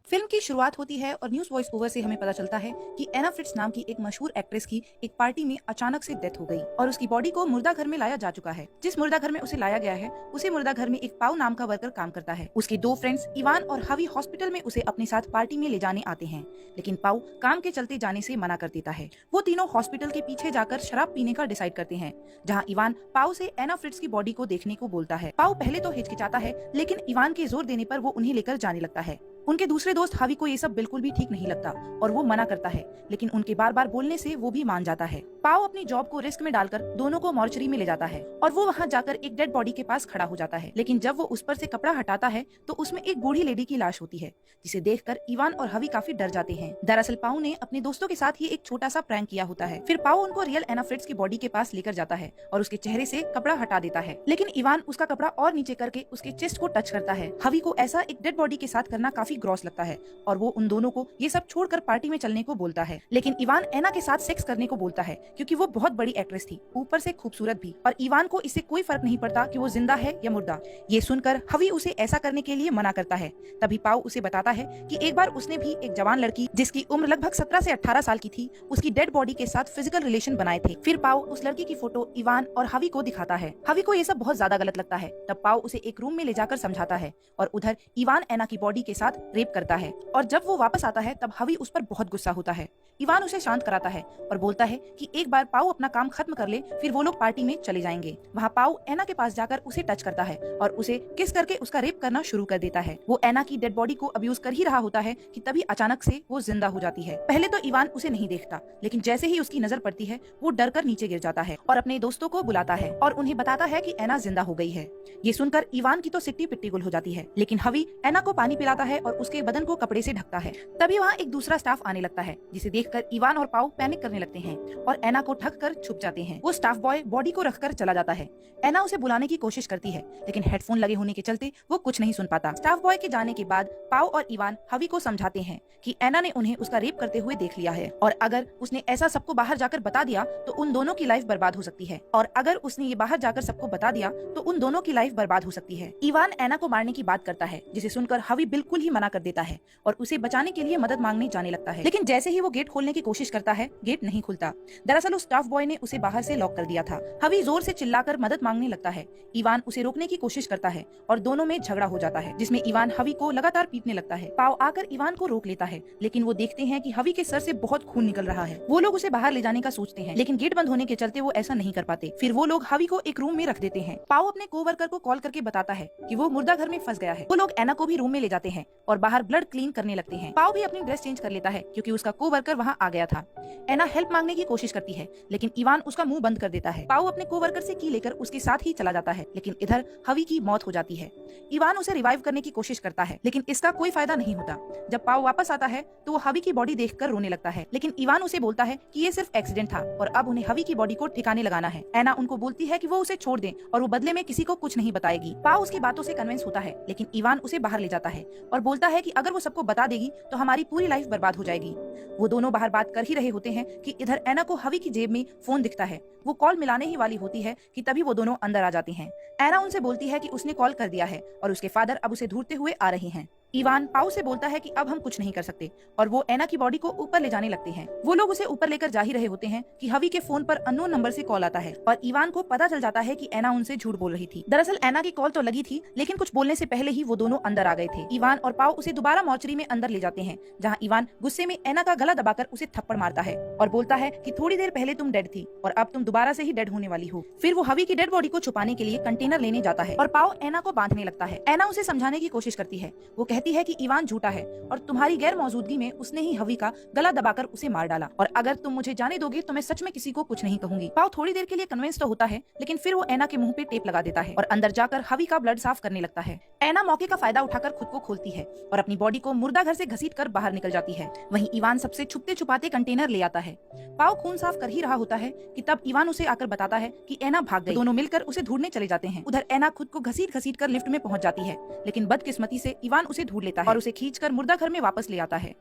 Film की शुरुआत होती है और न्यूज वॉइस ओवर से हमें पता चलता है कि एना फ्रिट्ज नाम की एक मशहूर एक्ट्रेस की एक पार्टी में अचानक से डेथ हो गई और उसकी बॉडी को मुर्दा घर में लाया जा चुका है। जिस मुर्दा घर में उसे लाया गया है उसे मुर्दा घर में एक पाउ नाम का वर्कर काम करता है। उसके दो फ्रेंड्स इवान और हवी हॉस्पिटल में उसे अपने साथ पार्टी में ले जाने आते हैं, लेकिन पाउ काम के चलते जाने से मना कर देता है। वो तीनों हॉस्पिटल के पीछे जाकर शराब पीने का डिसाइड करते हैं, जहाँ इवान पाउ से एना फ्रिट्ज की बॉडी को देखने को बोलता है। पाउ पहले तो हिचकिचाता है, लेकिन इवान के जोर देने पर वो उन्हें लेकर जाने लगता है। उनके दूसरे दोस्त हवी को ये सब बिल्कुल भी ठीक नहीं लगता और वो मना करता है, लेकिन उनके बार बार बोलने से वो भी मान जाता है। पाओ अपनी जॉब को रिस्क में डालकर दोनों को मॉर्चरी में ले जाता है और वो वहाँ जाकर एक डेड बॉडी के पास खड़ा हो जाता है, लेकिन जब वो उस पर से कपड़ा हटाता है तो उसमें एक बूढ़ी लेडी की लाश होती है, जिसे देखकर इवान और हवी काफी डर जाते हैं। दरअसल पाओ ने अपने दोस्तों के साथ ही एक छोटा सा प्रैंक किया होता है। फिर पाओ उनको रियल एना फ्रिट्ज की बॉडी के पास लेकर जाता है और उसके चेहरे से कपड़ा हटा देता है, लेकिन इवान उसका कपड़ा और नीचे करके उसके चेस्ट को टच करता है। हवी को ऐसा एक डेड बॉडी के साथ करना काफी ग्रॉस लगता है और वो उन दोनों को ये सब छोड़कर पार्टी में चलने को बोलता है, लेकिन इवान एना के साथ सेक्स करने को बोलता है क्योंकि वो बहुत बड़ी एक्ट्रेस थी, ऊपर से खूबसूरत भी, और इवान को इससे कोई फर्क नहीं पड़ता कि वो जिंदा है या मुर्दा। ये सुनकर हवी उसे ऐसा करने के लिए मना करता है। तभी पाउ उसे बताता है कि एक बार उसने भी एक जवान लड़की जिसकी उम्र लगभग 17 से 18 साल की थी, उसकी डेड बॉडी के साथ फिजिकल रिलेशन बनाए थे। फिर पाउ उस लड़की की फोटो इवान और हवी को दिखाता है। हवी को ये सब बहुत ज्यादा गलत लगता है। तब पाउ उसे एक रूम में ले जाकर समझाता है और उधर इवान एना की बॉडी के साथ रेप करता है, और जब वो वापस आता है तब हवी उस पर बहुत गुस्सा होता है। इवान उसे शांत कराता है और बोलता है कि एक बार पाउ अपना काम खत्म कर ले, फिर वो लोग पार्टी में चले जाएंगे। वहाँ पाउ एना के पास जाकर उसे टच करता है और उसे किस करके उसका रेप करना शुरू कर देता है। वो एना की डेड बॉडी को अब्यूज कर ही रहा होता है कि तभी अचानक से वो जिंदा हो जाती है। पहले तो इवान उसे नहीं देखता, लेकिन जैसे ही उसकी नजर पड़ती है वो डर कर नीचे गिर जाता है और अपने दोस्तों को बुलाता है और उन्हें बताता है कि एना जिंदा हो गई है। ये सुनकर इवान की तो सिट्टी पिट्टी गुल हो जाती है, लेकिन हवी एना को पानी पिलाता है और उसके बदन को कपड़े से ढकता है। तभी वहाँ एक दूसरा स्टाफ आने लगता है, जिसे देखकर इवान और पाउ पैनिक करने लगते हैं और एना को ढक कर छुप जाते हैं। वो स्टाफ बॉय बॉडी को रखकर चला जाता है। एना उसे बुलाने की कोशिश करती है, लेकिन हेडफोन लगे होने के चलते वो कुछ नहीं सुन पाता। स्टाफ बॉय के जाने के बाद पाउ और इवान हवी को समझाते हैं कि एना ने उन्हें उसका रेप करते हुए देख लिया है और अगर उसने ऐसा सबको बाहर जाकर बता दिया तो उन दोनों की लाइफ बर्बाद हो सकती है, और अगर उसने ये बाहर जाकर सबको बता दिया तो उन दोनों की लाइफ बर्बाद हो सकती है। इवान एना को मारने की बात करता है, जिसे सुनकर हवी बिल्कुल ही मना कर देता है और उसे बचाने के लिए मदद मांगने जाने लगता है, लेकिन जैसे ही वो गेट खोलने की कोशिश करता है गेट नहीं खुलता। दरअसल उस स्टाफ बॉय ने उसे बाहर से लॉक कर दिया था। हवी जोर से चिल्लाकर मदद मांगने लगता है। इवान उसे रोकने की कोशिश करता है और दोनों में झगड़ा हो जाता है, जिसमें इवान हवी को लगातार पीटने लगता है। पाव आकर इवान को रोक लेता है, लेकिन वो देखते हैं कि हवी के सर से बहुत खून निकल रहा है। वो लोग उसे बाहर ले जाने का सोचते हैं, लेकिन गेट बंद होने के चलते वो ऐसा नहीं कर पाते। फिर वो लोग हवी को एक रूम में रख देते हैं। पाव अपने कोवर्कर को कॉल करके बताता है कि वो मुर्दा घर में फंस गया है। वो लोग एना को भी रूम में ले जाते हैं और बाहर ब्लड क्लीन करने लगते हैं। पाव भी अपनी ड्रेस चेंज कर लेता है क्योंकि उसका कोवर्कर वहाँ आ गया था। एना हेल्प मांगने की कोशिश करती है, लेकिन इवान उसका मुंह बंद कर देता है। पाउ अपने कोवर्कर से की लेकर उसके साथ ही चला जाता है, लेकिन इधर हवी की मौत हो जाती है। इवान उसे रिवाइव करने की कोशिश करता है, लेकिन इसका कोई फायदा नहीं होता। जब पाउ वापस आता है तो वो हवी की बॉडी देखकर रोने लगता है, लेकिन इवान उसे बोलता है कि ये सिर्फ एक्सीडेंट था और अब उन्हें हवी की बॉडी को ठिकाने लगाना है। एना उनको बोलती है कि वो उसे छोड़ दें और वो बदले में किसी को कुछ नहीं बताएगी। पाउ उसकी बातों से कन्विंस होता है, लेकिन इवान उसे बाहर ले जाता है और बोलता है कि अगर वो सबको बता देगी तो हमारी पूरी लाइफ बर्बाद हो जाएगी। वो दोनों बाहर बात कर ही रहे होते हैं कि इधर एना को हवी की जेब में फोन दिखता है। वो कॉल मिलाने ही वाली होती है कि तभी वो दोनों अंदर आ जाते हैं। एना उनसे बोलती है कि उसने कॉल कर दिया है और उसके फादर अब उसे ढूंढते हुए आ रहे हैं। इवान पाउ से बोलता है कि अब हम कुछ नहीं कर सकते और वो एना की बॉडी को ऊपर ले जाने लगते हैं। वो लोग उसे ऊपर लेकर जा ही रहे होते हैं कि हवी के फोन पर अननोन नंबर से कॉल आता है और इवान को पता चल जाता है कि एना उनसे झूठ बोल रही थी। दरअसल एना की कॉल तो लगी थी, लेकिन कुछ बोलने से पहले ही वो दोनों अंदर आ गए थे। इवान और पाउ उसे दोबारा मॉर्चरी में अंदर ले जाते हैं, जहाँ इवान गुस्से में एना का गला दबाकर उसे थप्पड़ मारता है और बोलता है कि थोड़ी देर पहले तुम डेड थी और अब तुम दोबारा से ही डेड होने वाली हो। फिर वो हवी की डेड बॉडी को छुपाने के लिए कंटेनर लेने जाता है और पाउ एना को बांधने लगता है। एना उसे समझाने की कोशिश करती है। वो कहती है कि इवान झूठा है और तुम्हारी गैर मौजूदगी में उसने ही हवी का गला दबाकर उसे मार डाला, और अगर तुम मुझे जाने दोगे तो मैं सच में किसी को कुछ नहीं कहूंगी। पाउ थोड़ी देर के लिए कन्विंस तो होता है, लेकिन फिर वो एना के मुंह पे टेप लगा देता है और अंदर जाकर हवी का ब्लड साफ करने लगता है। एना मौके का फायदा उठाकर खुद को खोलती है और अपनी बॉडी को मुर्दा घर से घसीट कर बाहर निकल जाती है। वहीं इवान सबसे छुपते छुपाते कंटेनर ले आता है। पाउ खून साफ कर ही रहा होता है कि तब इवान उसे आकर बताता है कि एना भाग गई। दोनों मिलकर उसे ढूंढने चले जाते हैं। उधर एना खुद को घसीट घसीट कर लिफ्ट में पहुंच जाती है, लेकिन बदकिस्मती से इवान उसे ढूंढ लेता है और उसे खींचकर मुर्दा घर में वापस ले आता है।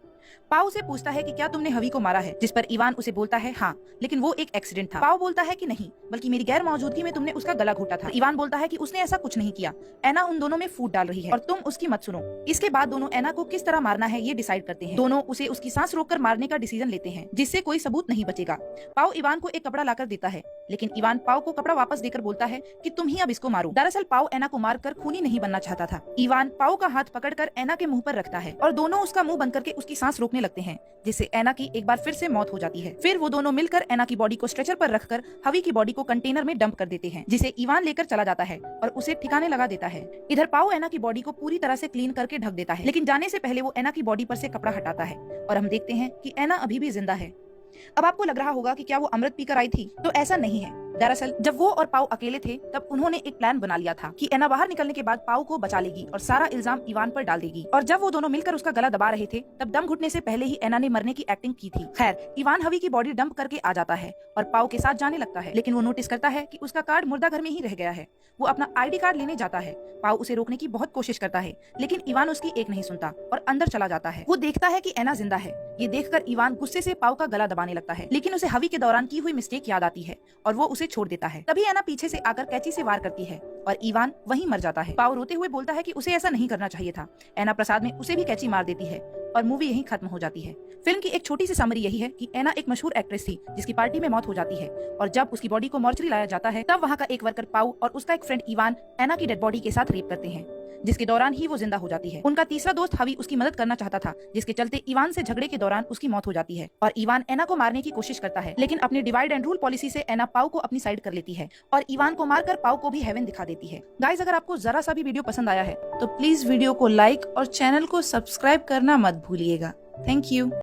पाओ से पूछता है कि क्या तुमने हवी को मारा है, जिस पर इवान उसे बोलता है हाँ, लेकिन वो एक एक्सीडेंट था। पाओ बोलता है कि नहीं, बल्कि मेरी गैर मौजूदगी में तुमने उसका गला घोटा था। इवान बोलता है कि उसने ऐसा कुछ नहीं किया, एना उन दोनों में फूट डाल रही है और तुम उसकी मत सुनो। इसके बाद दोनों एना को किस तरह मारना है ये डिसाइड करते हैं। दोनों उसे उसकी सांस रोककर मारने का डिसीजन लेते हैं, जिससे कोई सबूत नहीं बचेगा। पाओ इवान को एक कपड़ा लाकर देता है, लेकिन इवान पाओ को कपड़ा वापस देकर बोलता है कि तुम ही अब इसको मारो। दरअसल पाओ एना को मारकर खूनी नहीं बनना चाहता था। इवान पाओ का हाथ पकड़कर एना के मुंह पर रखता है और दोनों उसका मुंह बंद करके उसकी सांस रोकने लगते हैं, जिससे एना की एक बार फिर से मौत हो जाती है। फिर वो दोनों मिलकर एना की बॉडी को स्ट्रेचर पर रखकर हवी की बॉडी को कंटेनर में डंप कर देते हैं, जिसे इवान लेकर चला जाता है और उसे ठिकाने लगा देता है। इधर पाओ एना की बॉडी को पूरी तरह से क्लीन करके ढक देता है, लेकिन जाने से पहले वो एना की बॉडी पर से कपड़ा हटाता है और हम देखते हैं कि एना अभी भी जिंदा है। अब आपको लग रहा होगा कि क्या वो अमृत पीकर आई थी, तो ऐसा नहीं है। दरअसल जब वो और पाओ अकेले थे तब उन्होंने एक प्लान बना लिया था कि एना बाहर निकलने के बाद पाओ को बचा लेगी और सारा इल्जाम इवान पर डाल देगी। और जब वो दोनों मिलकर उसका गला दबा रहे थे तब दम घुटने से पहले ही एना ने मरने की एक्टिंग की थी। खैर, इवान हवी की बॉडी डंप करके आ जाता है और पाओ के साथ जाने लगता है, लेकिन वो नोटिस करता है कि उसका कार्ड मुर्दा घर में ही रह गया है। वो अपना आईडी कार्ड लेने जाता है। पाओ उसे रोकने की बहुत कोशिश करता है, लेकिन इवान उसकी एक नहीं सुनता और अंदर चला जाता है। वो देखता है कि एना जिंदा है। ये देखकर इवान गुस्से से पाओ का गला दबाने लगता है, लेकिन उसे हवी के दौरान की हुई मिस्टेक याद आती है और वो उसे छोड़ देता है। तभी एना पीछे से आकर कैंची से वार करती है और इवान वहीं मर जाता है। पाओ रोते हुए बोलता है कि उसे ऐसा नहीं करना चाहिए था। एना प्रसाद में उसे भी कैंची मार देती है और मूवी यहीं खत्म हो जाती है। फिल्म की एक छोटी सी समरी यही है कि एना एक मशहूर एक्ट्रेस थी जिसकी पार्टी में मौत हो जाती है और जब उसकी बॉडी को मॉर्चरी लाया जाता है तब वहाँ का एक वर्कर पाओ और उसका एक फ्रेंड इवान एना की डेड बॉडी के साथ रेप करते हैं, जिसके दौरान ही वो जिंदा हो जाती है। उनका तीसरा दोस्त हवी उसकी मदद करना चाहता था, जिसके चलते इवान से झगड़े के दौरान उसकी मौत हो जाती है और इवान एना को मारने की कोशिश करता है, लेकिन अपनी डिवाइड एंड रूल पॉलिसी से एना पाओ को अपनी साइड कर लेती है और इवान को मारकर पाओ को भी हेवन दिखा देती है। गाइस, अगर आपको जरा सा भी वीडियो पसंद आया है तो प्लीज वीडियो को लाइक और चैनल को सब्सक्राइब करना मत भूलिएगा। Thank you.